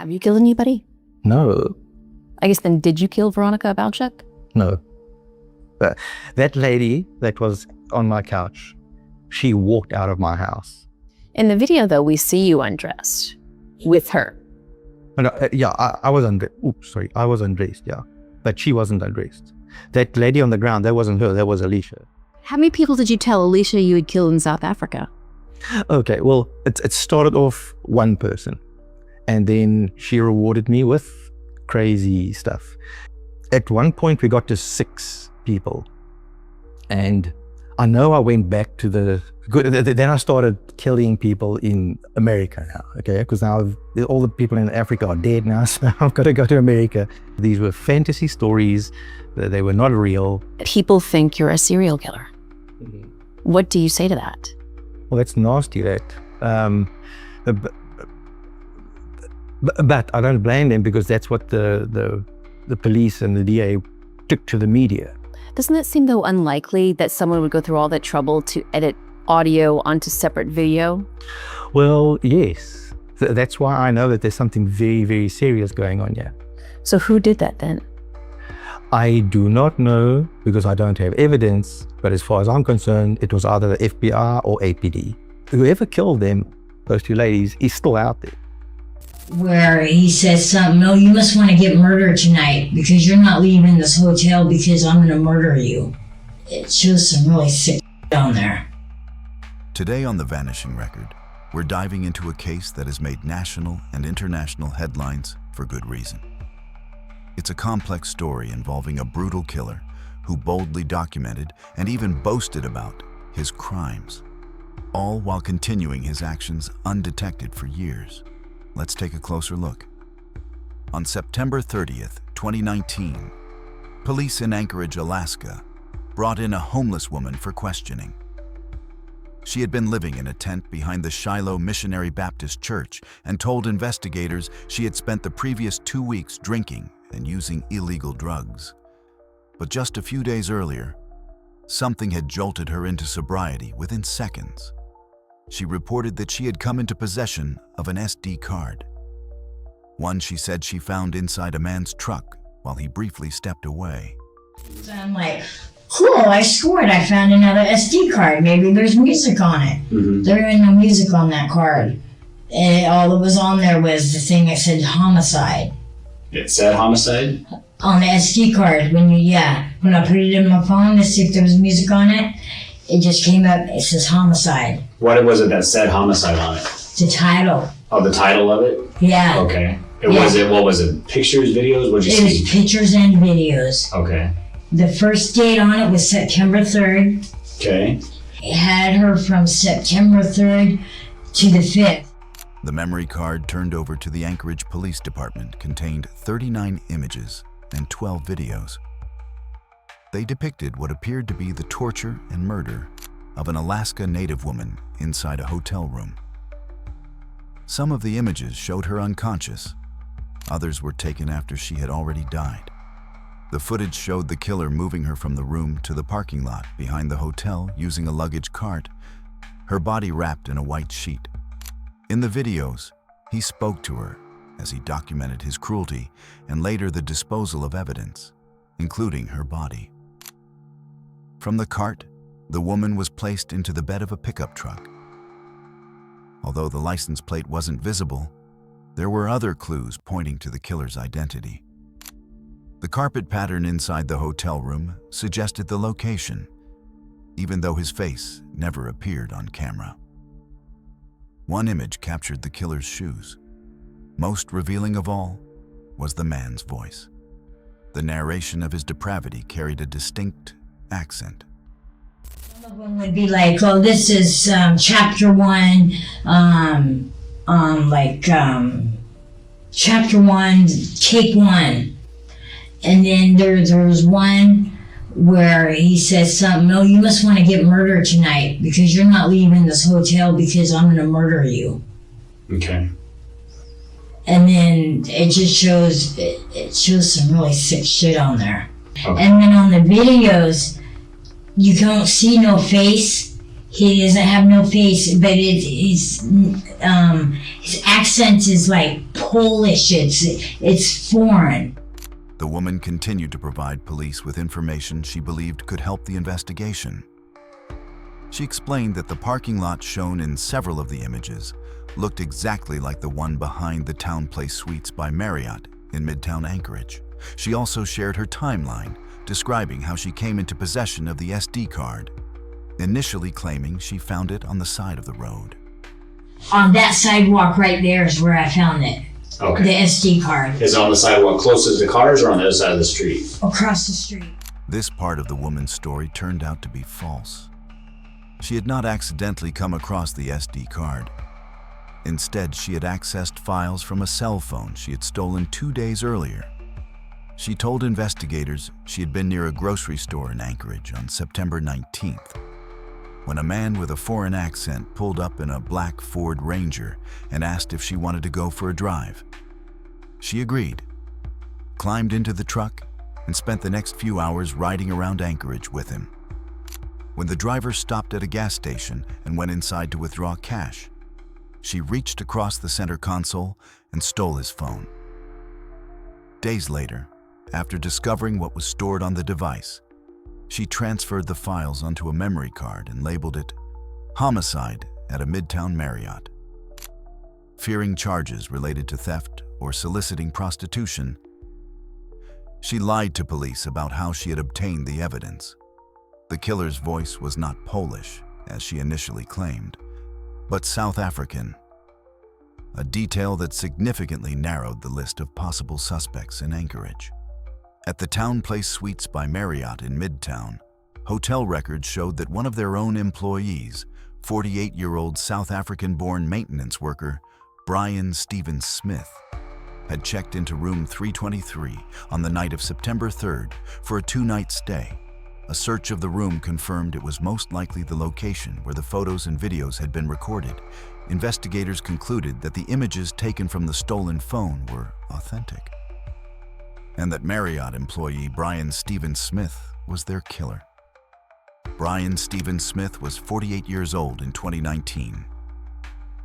Have you killed anybody? No. I guess then did you kill Veronica Abachuk? No. But that lady that was on my couch, she walked out of my house. In the video, though, we see you undressed with her. No, I was undressed. Oops, sorry. I was undressed, yeah. But she wasn't undressed. That lady on the ground, that wasn't her. That was Alicia. How many people did you tell Alicia you had killed in South Africa? Okay, well, it started off one person. And then she rewarded me with crazy stuff. At one point, we got to 6 people. And I know I went back to then I started killing people in America now, okay? Because now all the people in Africa are dead now, so I've got to go to America. These were fantasy stories. They were not real. People think you're a serial killer. Mm-hmm. What do you say to that? Well, that's nasty, that. But I don't blame them, because that's what the police and the DA took to the media. Doesn't it seem, though, unlikely that someone would go through all that trouble to edit audio onto separate video? Well, yes. That's why I know that there's something very, very serious going on here. So who did that then? I do not know, because I don't have evidence, but as far as I'm concerned, it was either the FBI or APD. Whoever killed them, those 2 ladies, is still out there. Where he says something, "No, you must want to get murdered tonight because you're not leaving this hotel because I'm going to murder you." It shows some really sick down there. Today on The Vanishing Record, we're diving into a case that has made national and international headlines for good reason. It's a complex story involving a brutal killer who boldly documented and even boasted about his crimes, all while continuing his actions undetected for years. Let's take a closer look. On September 30th, 2019, police in Anchorage, Alaska, brought in a homeless woman for questioning. She had been living in a tent behind the Shiloh Missionary Baptist Church and told investigators she had spent the previous 2 weeks drinking and using illegal drugs. But just a few days earlier, something had jolted her into sobriety within seconds. She reported that she had come into possession of an SD card. One she said she found inside a man's truck while he briefly stepped away. So I'm like, cool, I scored. I found another SD card. Maybe there's music on it. Mm-hmm. There ain't no music on that card. And all that was on there was the thing that said homicide. It said homicide? On the SD card. When I put it in my phone to see if there was music on it, it just came up, it says homicide. What was it that said homicide on it? The title. Oh, the title of it? Yeah. Okay. What was it? Pictures, videos? What'd you see? It was pictures and videos. Okay. The first date on it was September 3rd. Okay. It had her from September 3rd to the 5th. The memory card turned over to the Anchorage Police Department contained 39 images and 12 videos. They depicted what appeared to be the torture and murder of an Alaska Native woman inside a hotel room. Some of the images showed her unconscious. Others were taken after she had already died. The footage showed the killer moving her from the room to the parking lot behind the hotel using a luggage cart, her body wrapped in a white sheet. In the videos, he spoke to her as he documented his cruelty and later the disposal of evidence, including her body. From the cart, the woman was placed into the bed of a pickup truck. Although the license plate wasn't visible, there were other clues pointing to the killer's identity. The carpet pattern inside the hotel room suggested the location, even though his face never appeared on camera. One image captured the killer's shoes. Most revealing of all was the man's voice. The narration of his depravity carried a distinct accent. Some of them would be like, "Oh, this is chapter 1, chapter 1, take 1." And then there was one where he says something, "No, you must want to get murdered tonight because you're not leaving this hotel because I'm going to murder you." Okay. And then it just shows, it shows some really sick shit on there. Okay. And then on the videos, you don't see no face. He doesn't have no face, but his accent is like Polish. It's foreign. The woman continued to provide police with information she believed could help the investigation. She explained that the parking lot shown in several of the images looked exactly like the one behind the Town Place Suites by Marriott in Midtown Anchorage. She also shared her timeline, describing how she came into possession of the SD card, initially claiming she found it on the side of the road. On that sidewalk right there is where I found it. Okay. The SD card. Is it on the sidewalk closest to cars or on the other side of the street? Across the street. This part of the woman's story turned out to be false. She had not accidentally come across the SD card. Instead, she had accessed files from a cell phone she had stolen 2 days earlier. She told investigators she had been near a grocery store in Anchorage on September 19th, when a man with a foreign accent pulled up in a black Ford Ranger and asked if she wanted to go for a drive. She agreed, climbed into the truck, and spent the next few hours riding around Anchorage with him. When the driver stopped at a gas station and went inside to withdraw cash, she reached across the center console and stole his phone. Days later, after discovering what was stored on the device, she transferred the files onto a memory card and labeled it "Homicide at a Midtown Marriott." Fearing charges related to theft or soliciting prostitution, she lied to police about how she had obtained the evidence. The killer's voice was not Polish, as she initially claimed, but South African, a detail that significantly narrowed the list of possible suspects in Anchorage. At the Town Place Suites by Marriott in Midtown, hotel records showed that one of their own employees, 48-year-old South African-born maintenance worker Brian Stephen Smith, had checked into room 323 on the night of September 3rd for a 2-night stay. A search of the room confirmed it was most likely the location where the photos and videos had been recorded. Investigators concluded that the images taken from the stolen phone were authentic, and that Marriott employee Brian Stephen Smith was their killer. Brian Stephen Smith was 48 years old in 2019.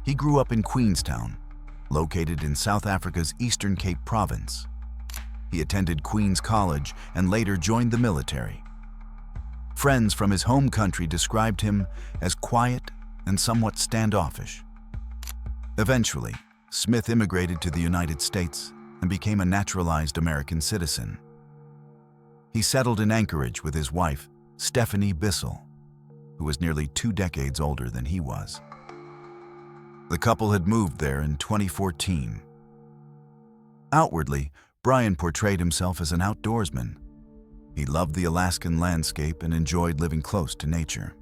He grew up in Queenstown, located in South Africa's Eastern Cape province. He attended Queen's College and later joined the military. Friends from his home country described him as quiet and somewhat standoffish. Eventually, Smith immigrated to the United States and became a naturalized American citizen. He settled in Anchorage with his wife, Stephanie Bissell, who was nearly 2 decades older than he was. The couple had moved there in 2014. Outwardly, Brian portrayed himself as an outdoorsman. He loved the Alaskan landscape and enjoyed living close to nature.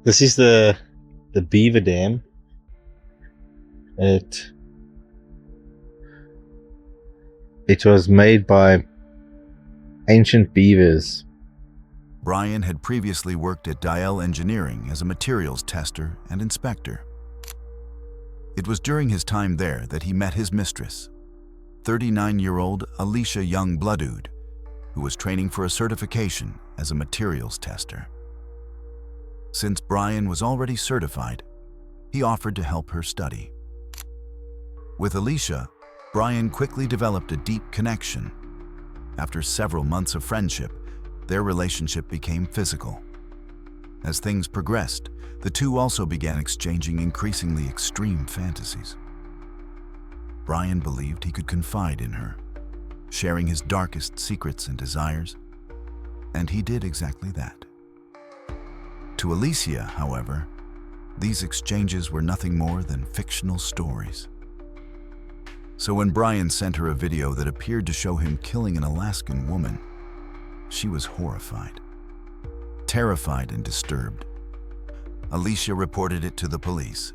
This is the beaver dam. It was made by ancient beavers. Brian had previously worked at Dial Engineering as a materials tester and inspector. It was during his time there that he met his mistress, 39-year-old Alicia Young Bloodood, who was training for a certification as a materials tester. Since Brian was already certified, he offered to help her study. With Alicia, Brian quickly developed a deep connection. After several months of friendship, their relationship became physical. As things progressed, the two also began exchanging increasingly extreme fantasies. Brian believed he could confide in her, sharing his darkest secrets and desires, and he did exactly that. To Alicia, however, these exchanges were nothing more than fictional stories. So when Brian sent her a video that appeared to show him killing an Alaskan woman, she was horrified, terrified and disturbed. Alicia reported it to the police.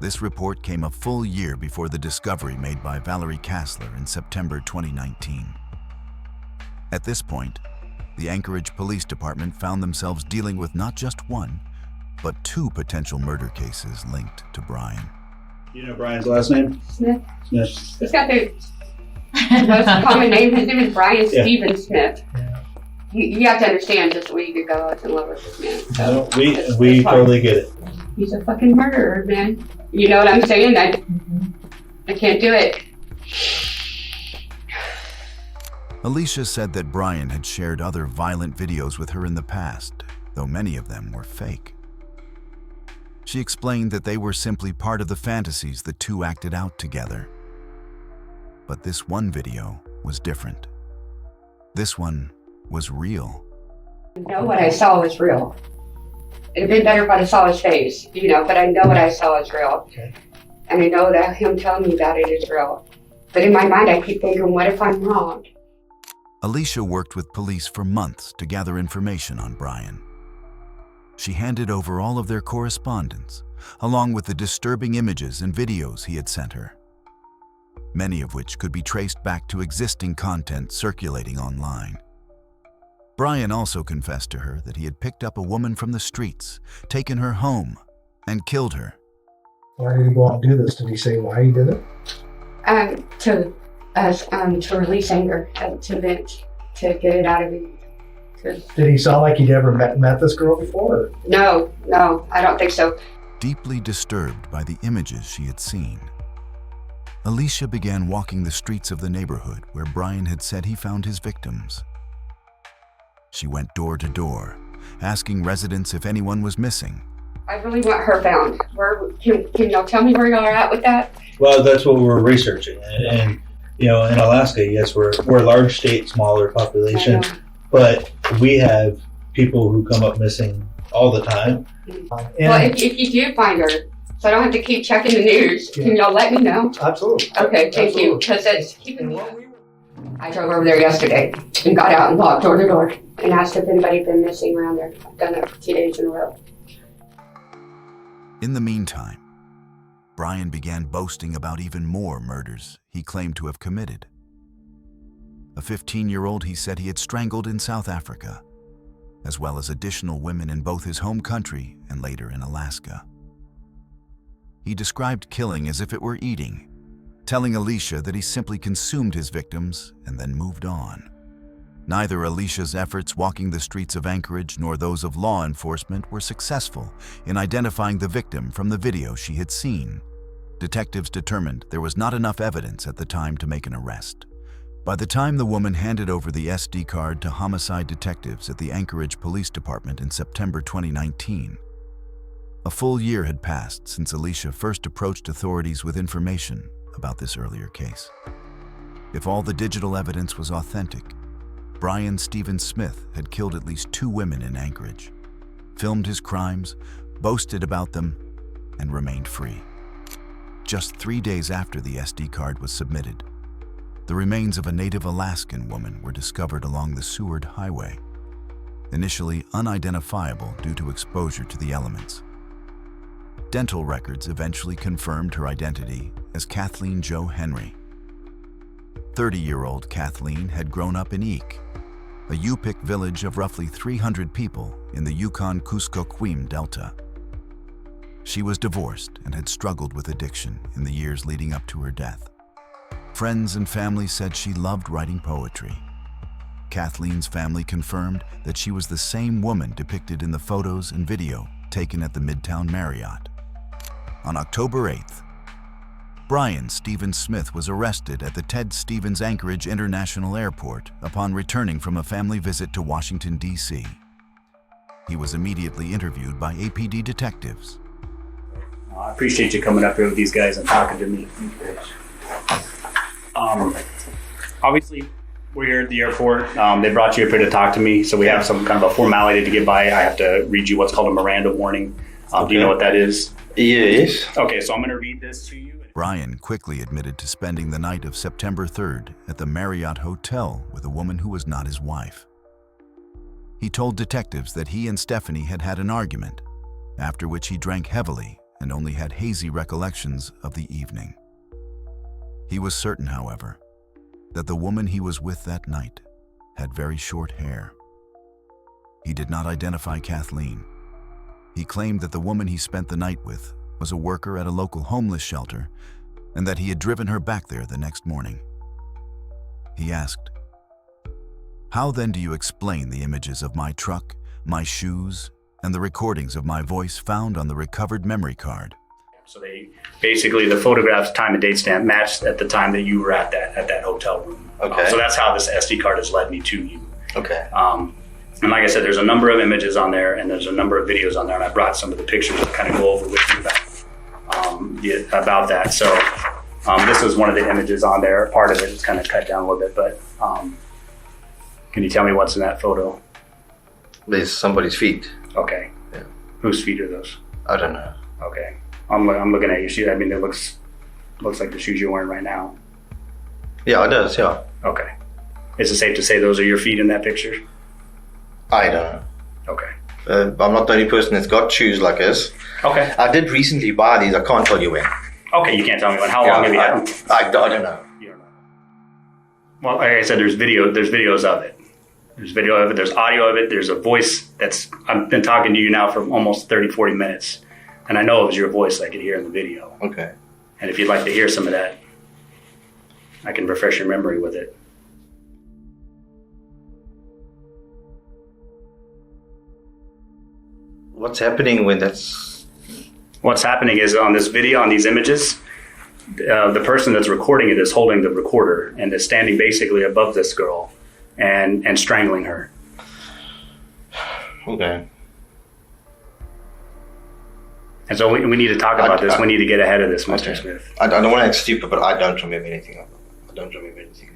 This report came a full year before the discovery made by Valerie Kassler in September 2019. At this point, the Anchorage Police Department found themselves dealing with not just one, but 2 potential murder cases linked to Brian. You know Brian's last name? Smith. Smith. It's got the most common name. His name is Brian Yeah. Stephen Smith. You have to understand, just a week ago, I was in love with this man. So We it's hard. totally get it. He's a fucking murderer, man. You know what I'm saying? I can't do it. Alicia said that Brian had shared other violent videos with her in the past, though many of them were fake. She explained that they were simply part of the fantasies the two acted out together. But this one video was different. This one was real. I know what I saw was real. It'd been better if I saw his face, you know, but I know what I saw is real. Okay. And I know that him telling me about it is real. But in my mind, I keep thinking, what if I'm wrong? Alicia worked with police for months to gather information on Brian. She handed over all of their correspondence, along with the disturbing images and videos he had sent her, many of which could be traced back to existing content circulating online. Brian also confessed to her that he had picked up a woman from the streets, taken her home, and killed her. Why did he go out and do this? Did he say why he did it? To release anger, to vent, to get it out of me. Did he sound like he'd ever met this girl before? No, I don't think so. Deeply disturbed by the images she had seen, Alicia began walking the streets of the neighborhood where Brian had said he found his victims. She went door to door, asking residents if anyone was missing. I really want her found. Can y'all tell me where y'all are at with that? Well, that's what we're researching, and you know, in Alaska, yes, we're a large state, smaller population, but we have people who come up missing all the time. Well, if you do find her, so I don't have to keep checking the news, can y'all let me know? Absolutely. Okay, thank you, because it's keeping me up. I drove over there yesterday and got out and walked door to door and asked if anybody had been missing around there. I've done that for 2 days in a row. In the meantime, Brian began boasting about even more murders he claimed to have committed. A 15-year-old he said he had strangled in South Africa, as well as additional women in both his home country and later in Alaska. He described killing as if it were eating, telling Alicia that he simply consumed his victims and then moved on. Neither Alicia's efforts walking the streets of Anchorage nor those of law enforcement were successful in identifying the victim from the video she had seen. Detectives determined there was not enough evidence at the time to make an arrest. By the time the woman handed over the SD card to homicide detectives at the Anchorage Police Department in September 2019, a full year had passed since Alicia first approached authorities with information about this earlier case. If all the digital evidence was authentic, Brian Stephen Smith had killed at least 2 women in Anchorage, filmed his crimes, boasted about them, and remained free. Just 3 days after the SD card was submitted, the remains of a native Alaskan woman were discovered along the Seward Highway, initially unidentifiable due to exposure to the elements. Dental records eventually confirmed her identity as Kathleen Jo Henry. 30-year-old Kathleen had grown up in Eek, a Yupik village of roughly 300 people in the Yukon-Kuskokwim Delta. She was divorced and had struggled with addiction in the years leading up to her death. Friends and family said she loved writing poetry. Kathleen's family confirmed that she was the same woman depicted in the photos and video taken at the Midtown Marriott. On October 8th, Brian Stephen Smith was arrested at the Ted Stevens Anchorage International Airport upon returning from a family visit to Washington, D.C. He was immediately interviewed by APD detectives. I appreciate you coming up here with these guys and talking to me. Obviously, we're here at the airport. They brought you up here to talk to me, so we have some kind of a formality to get by. I have to read you what's called a Miranda warning. Do you know what that is? Yes. Okay, so I'm going to read this to you. Brian quickly admitted to spending the night of September 3rd at the Marriott Hotel with a woman who was not his wife. He told detectives that he and Stephanie had had an argument, after which he drank heavily and only had hazy recollections of the evening. He was certain, however, that the woman he was with that night had very short hair. He did not identify Kathleen. He claimed that the woman he spent the night with was a worker at a local homeless shelter and that he had driven her back there the next morning. He asked, How then do you explain the images of my truck, my shoes, and the recordings of my voice found on the recovered memory card? So they basically, the photographs, time and date stamp matched at the time that you were at that hotel room. Okay. So that's how this SD card has led me to you. Okay. And like I said, there's a number of images on there, and there's a number of videos on there, and I brought some of the pictures to kind of go over with you about that. So this is one of the images on there. Part of it is kind of cut down a little bit, but can you tell me what's in that photo? There's somebody's feet. Okay. Yeah. Whose feet are those? I don't know. Okay. I'm looking at your shoes. I mean, it looks like the shoes you're wearing right now. Yeah, it does, yeah. Okay. Is it safe to say those are your feet in that picture? I don't know. Okay. I'm not the only person that's got shoes like this. Okay. I did recently buy these. I can't tell you when. Okay, you can't tell me when. How long have you had them? I don't know. You don't know. Well, like I said, there's videos of it. There's video of it. There's audio of it. There's a voice I've been talking to you now for almost 30, 40 minutes. And I know it was your voice I could hear in the video. Okay. And if you'd like to hear some of that, I can refresh your memory with it. What's happening when that's... What's happening is on this video, on these images, the person that's recording it is holding the recorder and is standing basically above this girl and strangling her. Okay. And so we need to talk about this. We need to get ahead of this, Mr. Okay. Smith. I don't want to act stupid, but I don't remember anything of it. I don't remember anything.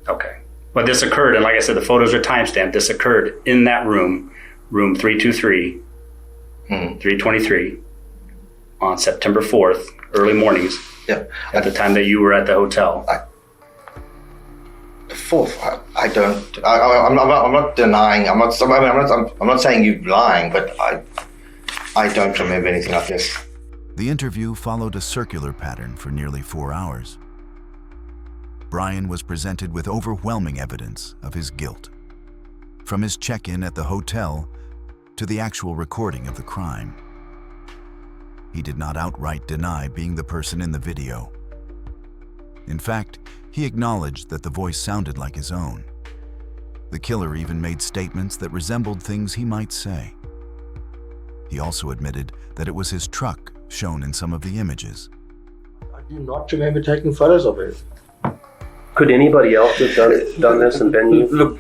Okay. But this occurred, and like I said, the photos are timestamped. This occurred in that room 323, 323, on September 4th, early mornings. Yeah. At the time that you were at the hotel. The 4th, I don't. I'm not denying. I'm not saying you're lying, but I don't remember anything like this. The interview followed a circular pattern for nearly 4 hours. Brian was presented with overwhelming evidence of his guilt. From his check-in at the hotel to the actual recording of the crime. He did not outright deny being the person in the video. In fact, he acknowledged that the voice sounded like his own. The killer even made statements that resembled things he might say. He also admitted that it was his truck shown in some of the images. I do not remember taking photos of it. Could anybody else have done this and been you? Look,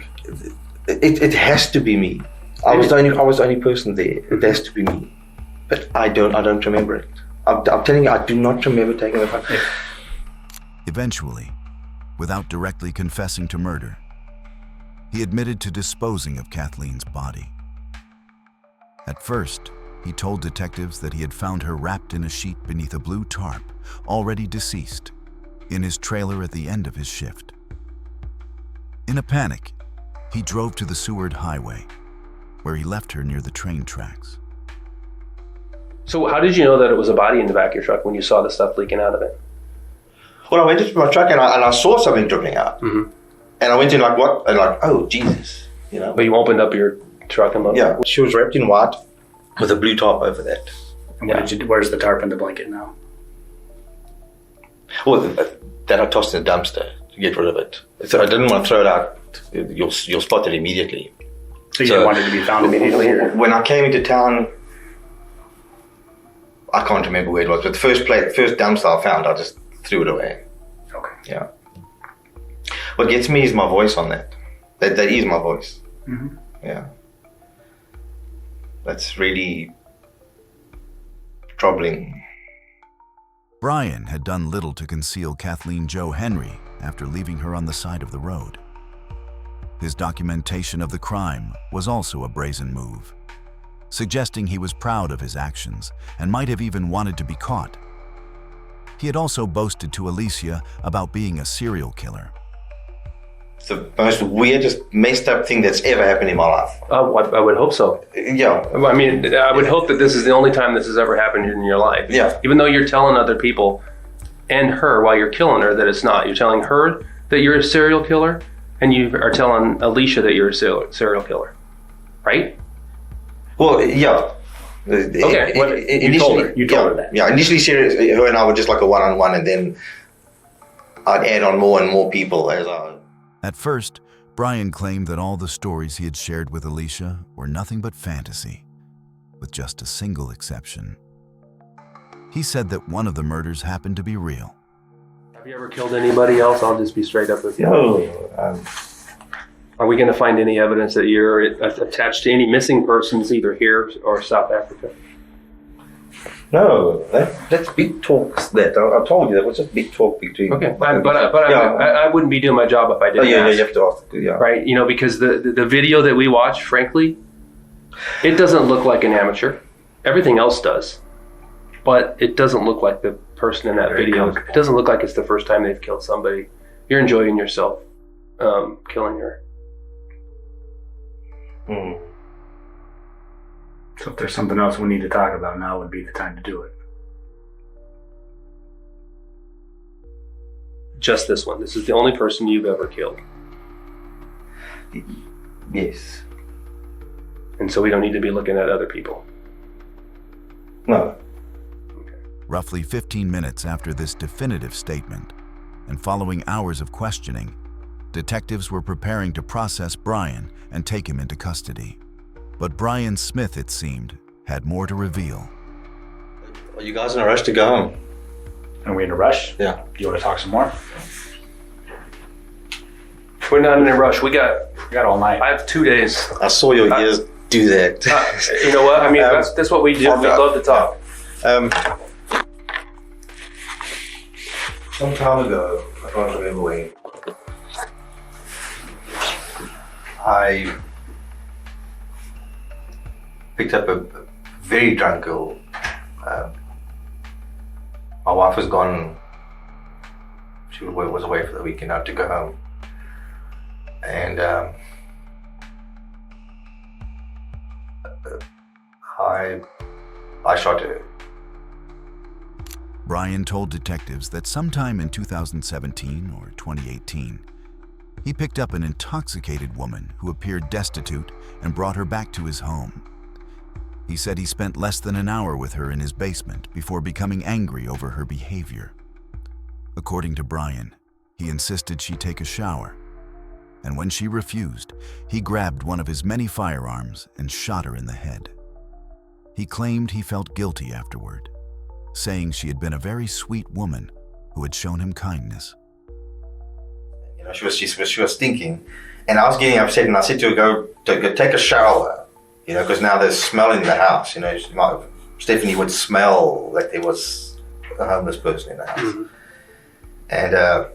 it has to be me. I was the only person there. It has to be me. But I don't remember it. I'm telling you, I do not remember taking the photo. Eventually, without directly confessing to murder, he admitted to disposing of Kathleen's body. At first, he told detectives that he had found her wrapped in a sheet beneath a blue tarp, already deceased, in his trailer at the end of his shift. In a panic, he drove to the Seward Highway, where he left her near the train tracks. So how did you know that it was a body in the back of your truck when you saw the stuff leaking out of it? Well, I went into my truck and I saw something dripping out. Mm-hmm. And I went in like, what? And like, oh, Jesus. You know? But you opened up your truck and looked? Yeah, she was wrapped in white with a blue tarp over that. And where's the tarp and the blanket now? Well, that I tossed in the dumpster to get rid of it. So I didn't want to throw it out. You'll spot it immediately. So you wanted to be found immediately? When I came into town, I can't remember where it was, but the first dumpster I found, I just threw it away. Okay. Yeah. What gets me is my voice on that. That is my voice. Mm-hmm. Yeah. That's really troubling. Brian had done little to conceal Kathleen Jo Henry after leaving her on the side of the road. His documentation of the crime was also a brazen move, suggesting he was proud of his actions and might have even wanted to be caught. He had also boasted to Alicia about being a serial killer. It's the most weirdest, messed up thing that's ever happened in my life. I would hope so. Yeah. I mean, I would hope that this is the only time this has ever happened in your life. Yeah. Even though you're telling other people and her while you're killing her that it's not. You're telling her that you're a serial killer and you are telling Alicia that you're a serial killer, right? Well, yeah. Okay, you told her that. Yeah, initially her and I were just like a one-on-one, and then I'd add on more and more people as I... At first, Brian claimed that all the stories he had shared with Alicia were nothing but fantasy, with just a single exception. He said that one of the murders happened to be real. Have you ever killed anybody else? I'll just be straight up with you. No, Are we going to find any evidence that you're attached to any missing persons either here or South Africa? no, that's big talks. I told you that was just big talk between. Okay, I wouldn't be doing my job if I didn't ask. You have to ask. Yeah. Right, because the video that we watch, frankly, it doesn't look like an amateur. Everything else does. But it doesn't look like the person in that video. It doesn't look like it's the first time they've killed somebody. You're enjoying yourself killing her. So if there's something else we need to talk about, now would be the time to do it. Just this one. This is the only person you've ever killed. Yes. And so we don't need to be looking at other people. No. Roughly 15 minutes after this definitive statement, and following hours of questioning, detectives were preparing to process Brian and take him into custody. But Brian Smith, it seemed, had more to reveal. Are you guys in a rush to go home? Are we in a rush? Yeah. You want to talk some more? We're not in a rush. We got all night. I have 2 days. I saw your ears do that. You know what? I mean, that's what we do. We love to talk. Some time ago, I can't remember when, I picked up a very drunk girl. My wife was gone. She was away for the weekend. I had to go home. And I shot her. Brian told detectives that sometime in 2017 or 2018, he picked up an intoxicated woman who appeared destitute and brought her back to his home. He said he spent less than an hour with her in his basement before becoming angry over her behavior. According to Brian, he insisted she take a shower, and when she refused, he grabbed one of his many firearms and shot her in the head. He claimed he felt guilty afterward, saying she had been a very sweet woman who had shown him kindness. She was stinking, and I was getting upset, and I said to her, go take a shower, because now there's smell in the house. Stephanie would smell like there was a homeless person in the house. Mm-hmm. And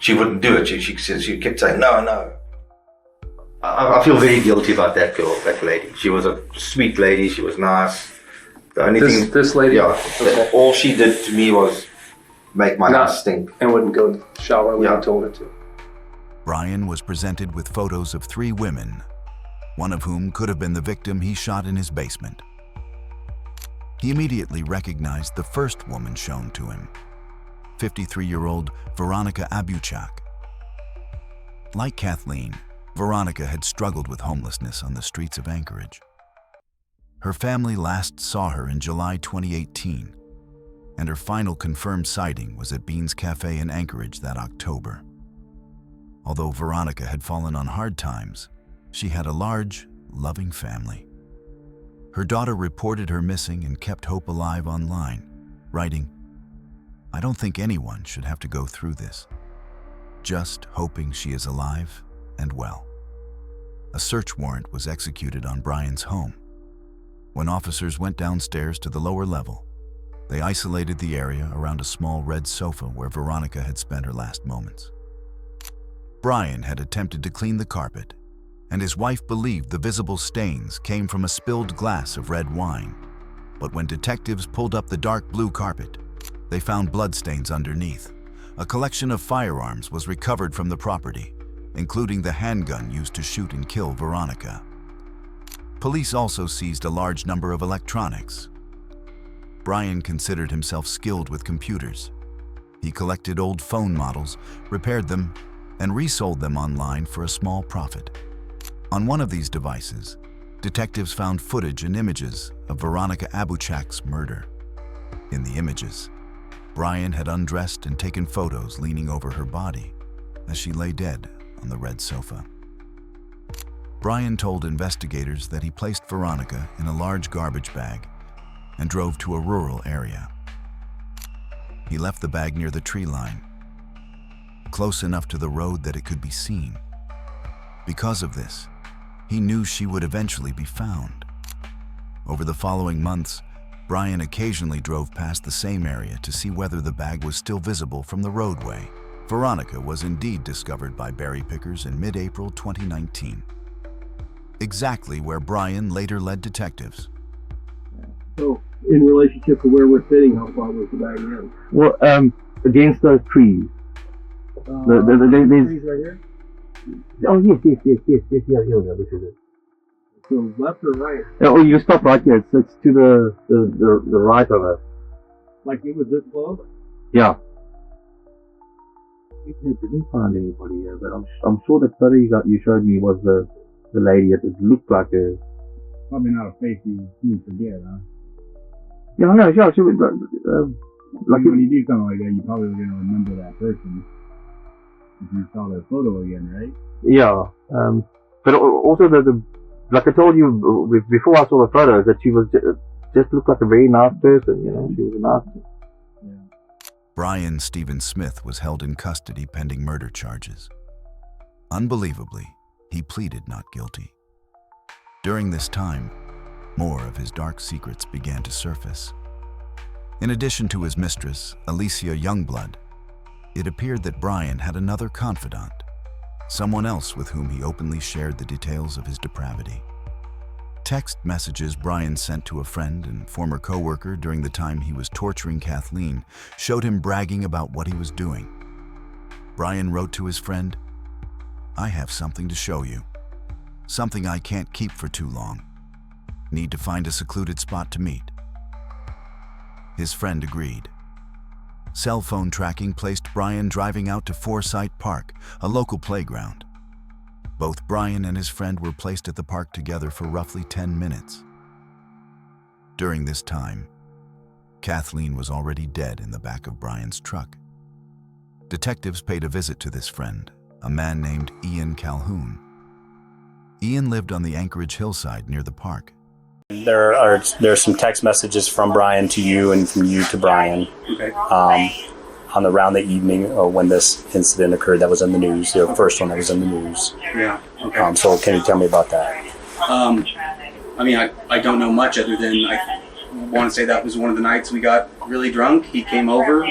she wouldn't do it. She kept saying, no. I feel very guilty about that girl, that lady. She was a sweet lady, she was nice. The only thing, this lady? Yeah. Okay. All she did to me was make my house stink. And wouldn't go shower when you told her to. Brian was presented with photos of 3 women, one of whom could have been the victim he shot in his basement. He immediately recognized the first woman shown to him, 53-year-old Veronica Abachuk. Like Kathleen, Veronica had struggled with homelessness on the streets of Anchorage. Her family last saw her in July 2018, and her final confirmed sighting was at Bean's Cafe in Anchorage that October. Although Veronica had fallen on hard times, she had a large, loving family. Her daughter reported her missing and kept hope alive online, writing, "I don't think anyone should have to go through this. Just hoping she is alive and well." A search warrant was executed on Brian's home. When officers went downstairs to the lower level, they isolated the area around a small red sofa where Veronica had spent her last moments. Brian had attempted to clean the carpet, and his wife believed the visible stains came from a spilled glass of red wine. But when detectives pulled up the dark blue carpet, they found bloodstains underneath. A collection of firearms was recovered from the property, including the handgun used to shoot and kill Veronica. Police also seized a large number of electronics. Brian considered himself skilled with computers. He collected old phone models, repaired them, and resold them online for a small profit. On one of these devices, detectives found footage and images of Veronica Abachuk's murder. In the images, Brian had undressed and taken photos leaning over her body as she lay dead on the red sofa. Brian told investigators that he placed Veronica in a large garbage bag and drove to a rural area. He left the bag near the tree line, close enough to the road that it could be seen. Because of this, he knew she would eventually be found. Over the following months, Brian occasionally drove past the same area to see whether the bag was still visible from the roadway. Veronica was indeed discovered by berry pickers in mid-April 2019, exactly where Brian later led detectives. So, in relationship to where we're sitting, how far was the bag in? Well, against those trees. Trees right here? Oh, yes, yeah, this is it. So left or right? Oh, you stop right here. It's to the right of us. Like it was this close? Yeah. We didn't find anybody here, but I'm sure the photo you showed me was the lady. It looked like a... Probably not a face you forget, huh? Yeah, no, sure. She was, like when you do something like that, you probably going to remember that person if you saw their photo again, right? Yeah. But also like I told you before I saw the photos, that she was just looked like a very nice person. You know, she was a nice person. Yeah. Brian Stephen Smith was held in custody pending murder charges. Unbelievably, he pleaded not guilty. During this time, more of his dark secrets began to surface. In addition to his mistress, Alicia Youngblood, it appeared that Brian had another confidant, someone else with whom he openly shared the details of his depravity. Text messages Brian sent to a friend and former co-worker during the time he was torturing Kathleen showed him bragging about what he was doing. Brian wrote to his friend, "I have something to show you. Something I can't keep for too long. Need to find a secluded spot to meet." His friend agreed. Cell phone tracking placed Brian driving out to Forsyth Park, a local playground. Both Brian and his friend were placed at the park together for roughly 10 minutes. During this time, Kathleen was already dead in the back of Brian's truck. Detectives paid a visit to this friend, a man named Ian Calhoun. Ian lived on the Anchorage hillside near the park. There's some text messages from Brian to you and from you to Brian. Okay. On around the evening or when this incident occurred that was in the news, the first one that was in the news. Yeah. Okay. So can you tell me about that? I mean, I don't know much other than I want to say that was one of the nights we got really drunk. He came over,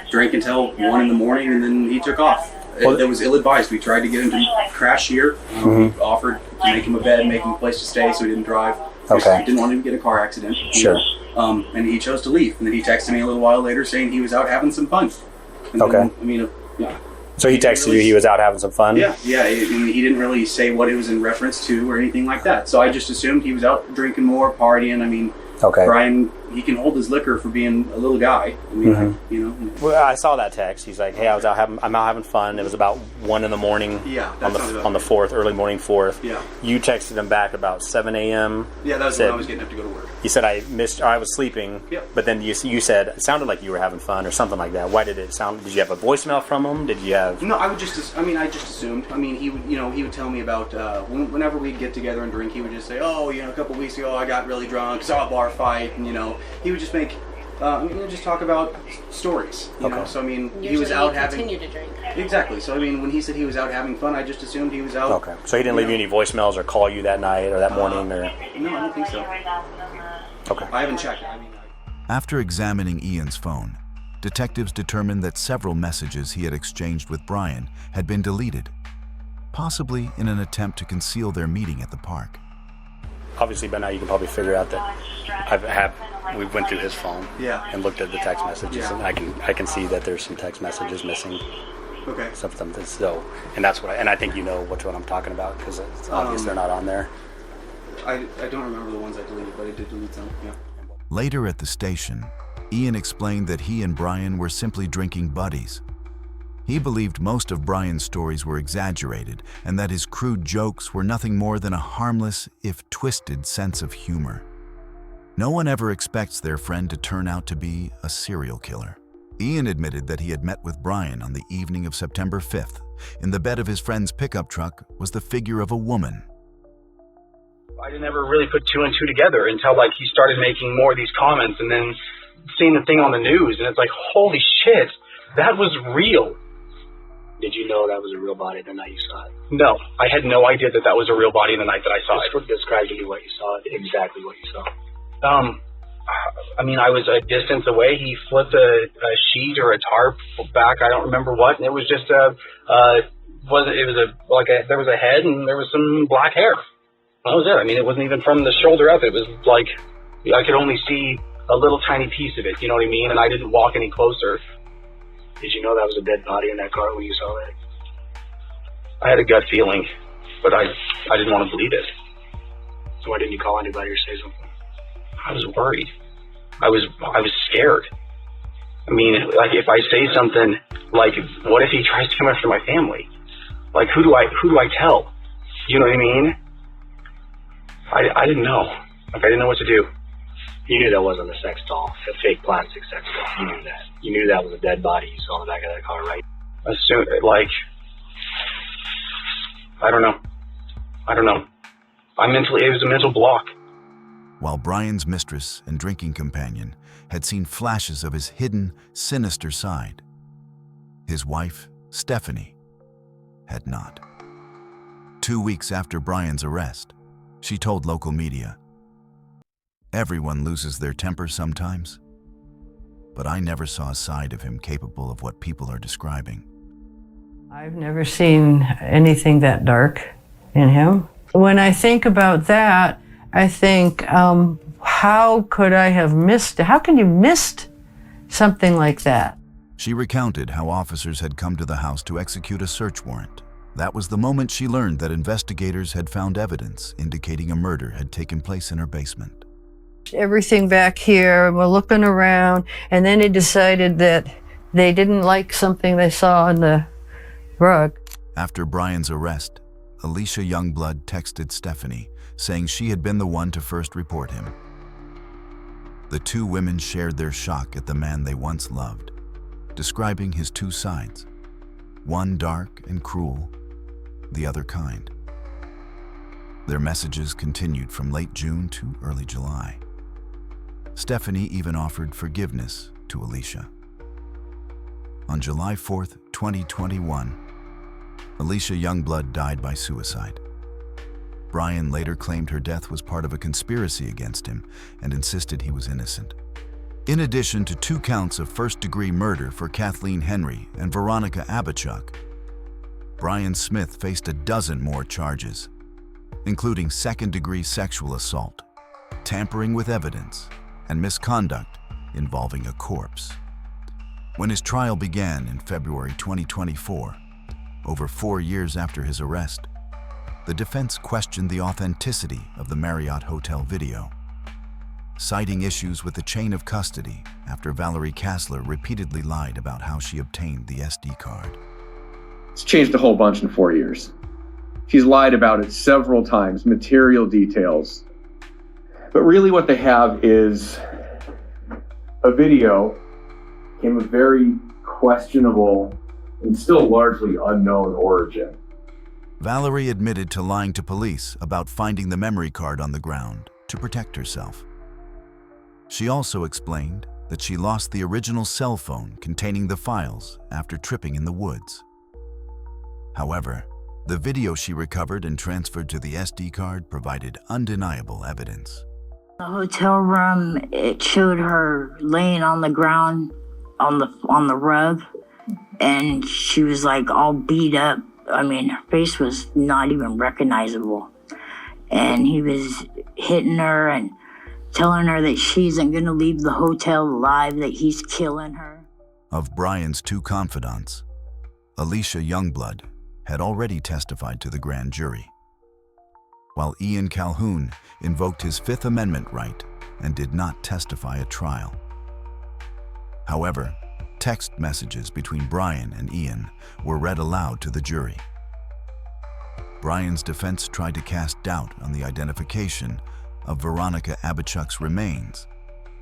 drank until 1 in the morning, and then he took off. That was ill-advised. We tried to get him to crash here. We offered to make him a bed, make him a place to stay so he didn't drive. Okay. We didn't want him to get a car accident. Sure. And he chose to leave. And then he texted me a little while later saying he was out having some fun. And okay. Then, I mean, yeah. So he texted you he was out having some fun? Yeah. He didn't really say what it was in reference to or anything like that. So I just assumed he was out drinking more, partying. I mean, okay. Brian, he can hold his liquor for being a little guy. I mean, you know. Well, I saw that text. He's like, "Hey, I'm out having fun." It was about 1 in the morning. Yeah. On the 4th, early morning 4th. Yeah. You texted him back about 7 a.m. Yeah, that was when I was getting up to go to work. You said I was sleeping. Yep. But then you said it sounded like you were having fun or something like that. Why did it sound? Did you have a voicemail from him? Did you have? No, I just assumed. I mean, he would tell me about whenever we'd get together and drink, he would just say, "Oh, a couple weeks ago I got really drunk, saw a bar fight," and he would just make. Just talk about stories. You know? So I mean, he was out having. Continue to drink. Exactly. So I mean, when he said he was out having fun, I just assumed he was out. Okay. So he didn't leave you any voicemails or call you that night or that morning or. No, I don't think so. Okay. I haven't checked. After examining Ian's phone, detectives determined that several messages he had exchanged with Brian had been deleted, possibly in an attempt to conceal their meeting at the park. Obviously, by now you can probably figure out that we went through his phone and looked at the text messages, and I can see that there's some text messages missing. Okay. Something so, and that's what I think you know which one I'm talking about because it's obvious they're not on there. I don't remember the ones I deleted, but I did delete some. Yeah. Later at the station, Ian explained that he and Brian were simply drinking buddies. He believed most of Brian's stories were exaggerated and that his crude jokes were nothing more than a harmless, if twisted, sense of humor. No one ever expects their friend to turn out to be a serial killer. Ian admitted that he had met with Brian on the evening of September 5th In the bed of his friend's pickup truck was the figure of a woman. I never really put two and two together until like he started making more of these comments and then seeing the thing on the news, and it's like, holy shit, that was real. Did you know that was a real body the night you saw it? No, I had no idea that that was a real body the night that I saw it. Describe to me what you saw, exactly what you saw. I mean, I was a distance away. He flipped a sheet or a tarp back. I don't remember what. And it was just there was a head and there was some black hair. That was it. I mean, it wasn't even from the shoulder up. It was like I could only see a little tiny piece of it. You know what I mean? And I didn't walk any closer. Did you know that was a dead body in that car when you saw that? I had a gut feeling, but I didn't want to believe it. So why didn't you call anybody or say something? I was worried. I was scared. I mean, like if I say something, like what if he tries to come after my family? Like who do I tell? You know what I mean? I didn't know. Like I didn't know what to do. You knew that wasn't a sex doll, a fake plastic sex doll. You knew that. You knew that was a dead body you saw in the back of that car, right? I don't know. It was a mental block. While Brian's mistress and drinking companion had seen flashes of his hidden, sinister side, his wife, Stephanie, had not. 2 weeks after Brian's arrest, she told local media, "Everyone loses their temper sometimes, but I never saw a side of him capable of what people are describing." I've never seen anything that dark in him. When I think about that, I think, how could I have missed it? How can you miss something like that? She recounted how officers had come to the house to execute a search warrant. That was the moment she learned that investigators had found evidence indicating a murder had taken place in her basement. Everything back here, and we're looking around, and then he decided that they didn't like something they saw on the rug. After Brian's arrest, Alicia Youngblood texted Stephanie, saying she had been the one to first report him. The two women shared their shock at the man they once loved, describing his two sides, one dark and cruel, the other kind. Their messages continued from late June to early July. Stephanie even offered forgiveness to Alicia. On July 4th, 2021, Alicia Youngblood died by suicide. Brian later claimed her death was part of a conspiracy against him and insisted he was innocent. In addition to 2 counts of first-degree murder for Kathleen Henry and Veronica Abachuk, Brian Smith faced a dozen more charges, including second-degree sexual assault, tampering with evidence, and misconduct involving a corpse. When his trial began in February 2024, over 4 years after his arrest, the defense questioned the authenticity of the Marriott Hotel video, citing issues with the chain of custody after Valerie Kassler repeatedly lied about how she obtained the SD card. It's changed a whole bunch in 4 years. She's lied about it several times, material details. But really what they have is a video in a very questionable and still largely unknown origin. Valerie admitted to lying to police about finding the memory card on the ground to protect herself. She also explained that she lost the original cell phone containing the files after tripping in the woods. However, the video she recovered and transferred to the SD card provided undeniable evidence. The hotel room, it showed her laying on the ground on the rug, and she was like all beat up. I mean, her face was not even recognizable. And he was hitting her and telling her that she isn't going to leave the hotel alive, that he's killing her. Of Brian's 2 confidants, Alicia Youngblood had already testified to the grand jury, while Ian Calhoun invoked his Fifth Amendment right and did not testify at trial. However, text messages between Brian and Ian were read aloud to the jury. Brian's defense tried to cast doubt on the identification of Veronica Abachuk's remains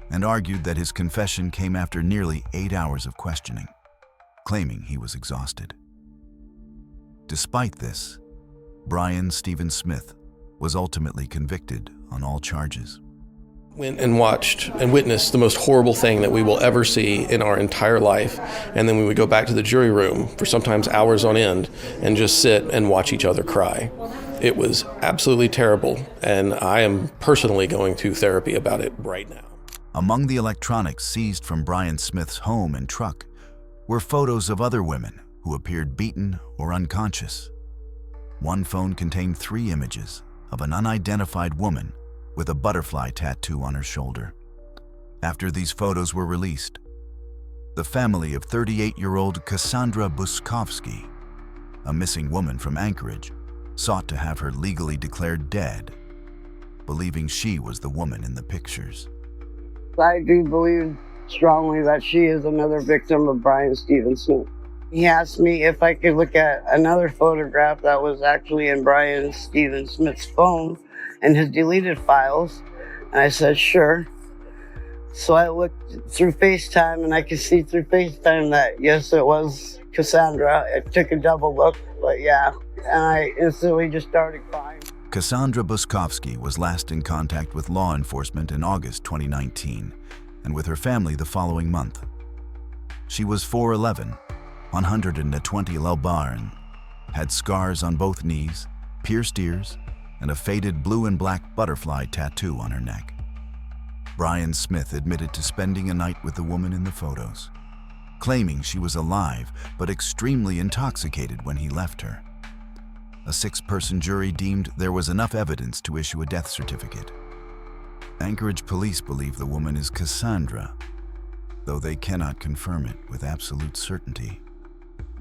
and argued that his confession came after nearly 8 hours of questioning, claiming he was exhausted. Despite this, Brian Stephen Smith was ultimately convicted on all charges. Went and watched and witnessed the most horrible thing that we will ever see in our entire life. And then we would go back to the jury room for sometimes hours on end and just sit and watch each other cry. It was absolutely terrible, and I am personally going to therapy about it right now. Among the electronics seized from Brian Smith's home and truck were photos of other women who appeared beaten or unconscious. One phone contained 3 images of an unidentified woman with a butterfly tattoo on her shoulder. After these photos were released, the family of 38-year-old Cassandra Buskovsky, a missing woman from Anchorage, sought to have her legally declared dead, believing she was the woman in the pictures. I do believe strongly that she is another victim of Brian Stephen Smith. He asked me if I could look at another photograph that was actually in Brian Stephen Smith's phone and his deleted files, and I said sure. So I looked through FaceTime, and I could see through FaceTime that yes, it was Cassandra. I took a double look, but yeah, and I instantly just started crying. Cassandra Buskovsky was last in contact with law enforcement in August 2019, and with her family the following month. She was 4'11", 120 lb, had scars on both knees, pierced ears, and a faded blue and black butterfly tattoo on her neck. Brian Smith admitted to spending a night with the woman in the photos, claiming she was alive but extremely intoxicated when he left her. A 6-person jury deemed there was enough evidence to issue a death certificate. Anchorage police believe the woman is Cassandra, though they cannot confirm it with absolute certainty.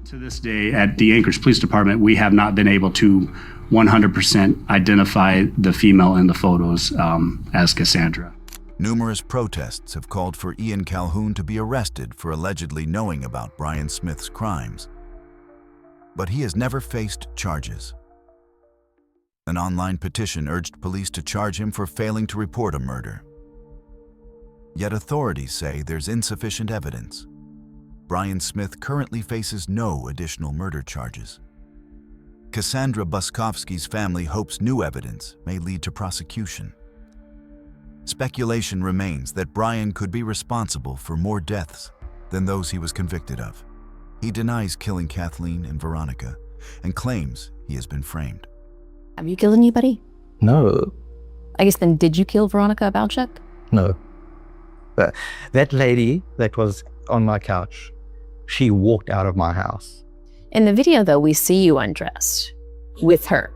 To this day, at the Anchorage Police Department, we have not been able to 100% identify the female in the photos as Cassandra. Numerous protests have called for Ian Calhoun to be arrested for allegedly knowing about Brian Smith's crimes, but he has never faced charges. An online petition urged police to charge him for failing to report a murder. Yet authorities say there's insufficient evidence. Brian Smith currently faces no additional murder charges. Cassandra Buskovsky's family hopes new evidence may lead to prosecution. Speculation remains that Brian could be responsible for more deaths than those he was convicted of. He denies killing Kathleen and Veronica and claims he has been framed. Have you killed anybody? No. I guess then, did you kill Veronica Abachuk? No. But that lady that was on my couch, she walked out of my house. In the video, though, we see you undressed with her.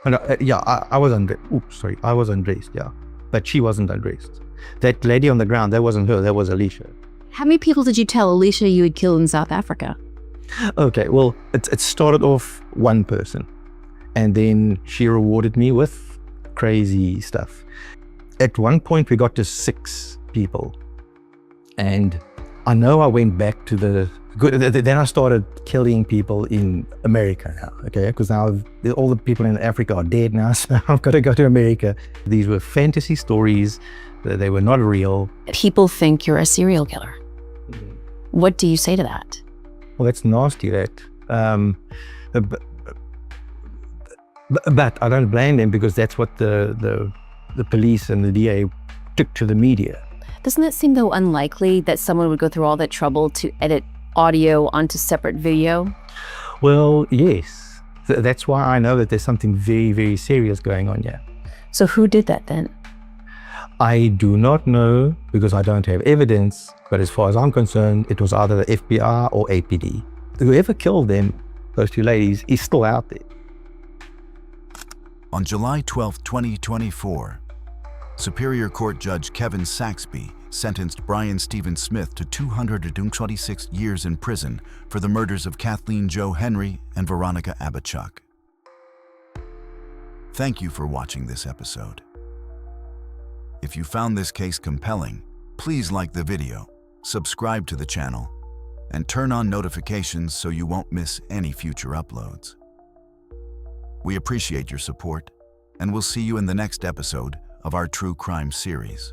I was undressed. Oops, sorry. I was undressed, yeah. But she wasn't undressed. That lady on the ground, that wasn't her, that was Alicia. How many people did you tell Alicia you had killed in South Africa? Okay, well, it started off one person. And then she rewarded me with crazy stuff. At one point, we got to 6 people. And I know I went back to then I started killing people in America now, okay? Because now all the people in Africa are dead now, so I've got to go to America. These were fantasy stories. They were not real. People think you're a serial killer. What do you say to that? Well, that's nasty, that. But I don't blame them, because that's what the police and the DA took to the media. Doesn't it seem, though, unlikely that someone would go through all that trouble to edit audio onto separate video? Well, yes. That's why I know that there's something very, very serious going on here. So who did that then? I do not know, because I don't have evidence, but as far as I'm concerned, it was either the FBI or APD. Whoever killed them, those 2 ladies, is still out there. On July 12, 2024, Superior Court Judge Kevin Saxby sentenced Brian Stephen Smith to 226 years in prison for the murders of Kathleen Jo Henry and Veronica Abachuk. Thank you for watching this episode. If you found this case compelling, please like the video, subscribe to the channel, and turn on notifications so you won't miss any future uploads. We appreciate your support, and we'll see you in the next episode of our True Crime series.